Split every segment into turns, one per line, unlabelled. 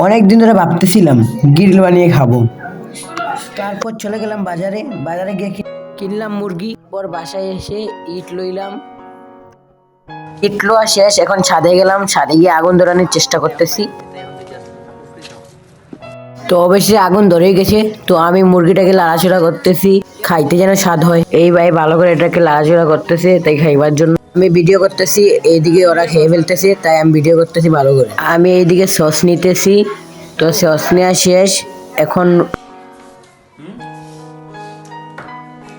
অনেক দিন ধরে ভাবতেছিলাম গ্রিল বানিয়ে খাবো। তারপর চলে গেলাম বাজারে, বাজারে গিয়ে কিনলাম মুরগি। পর বাসায় এসে ইট লইলাম, ইট লোয়া শেষ, এখন ছাদে গেলাম, ছাদে গিয়ে আগুন ধরানোর চেষ্টা করতেছি। তো অবশ্যই আগুন ধরেই গেছে। তো আমি মুরগিটাকে লাড়াচড়া করতেছি, খাইতে যেন স্বাদ হয়। এই ভাই ভালো করে এটাকে লাড়াচড়া করতেছে, তাই খাইবার জন্য আমি ভিডিও করতেছি। এইদিকে ওরা খেয়ে ফেলতেছে, তাই আমি ভিডিও করতেছি ভালো করে। আমি এইদিকে সস নিতেছি, তো সস নেওয়া শেষ। এখন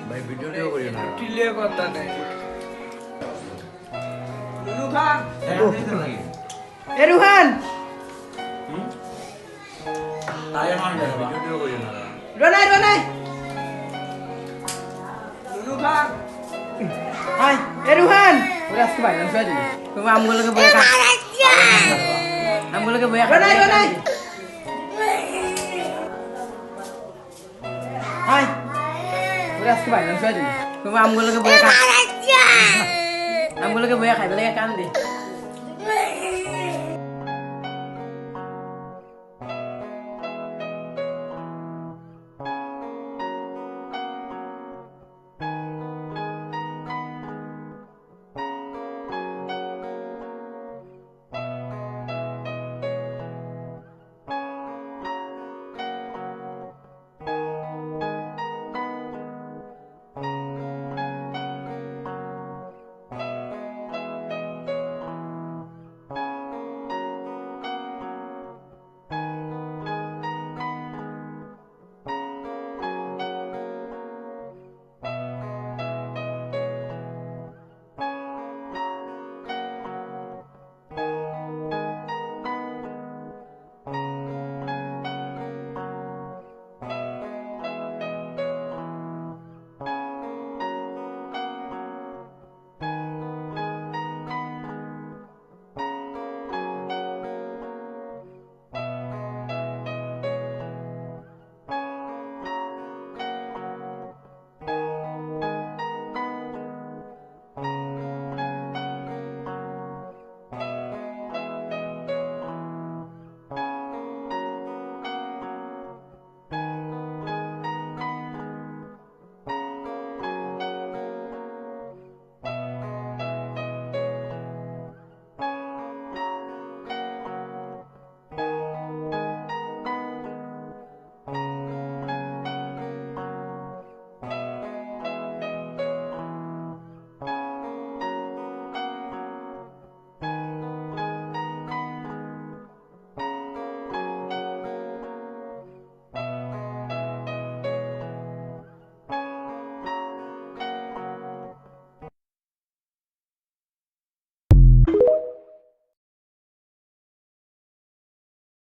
ভাই ভিডিও করি না টিলে কথা নাই নুনু খা এ রুহান তাই আমার ভিডিও করি না রনাই রনাই নুনু খা হাই এ রুহান ওরে আজকে ভাই না সরি তুমি আমগুলোকে বলে খা আমগুলোকে বলে খা রনাই রনাই হাই ওরে আজকে ভাই না সরি তুমি আমগুলোকে বলে খা আমগুলোকে বলে খাই বলে কান দে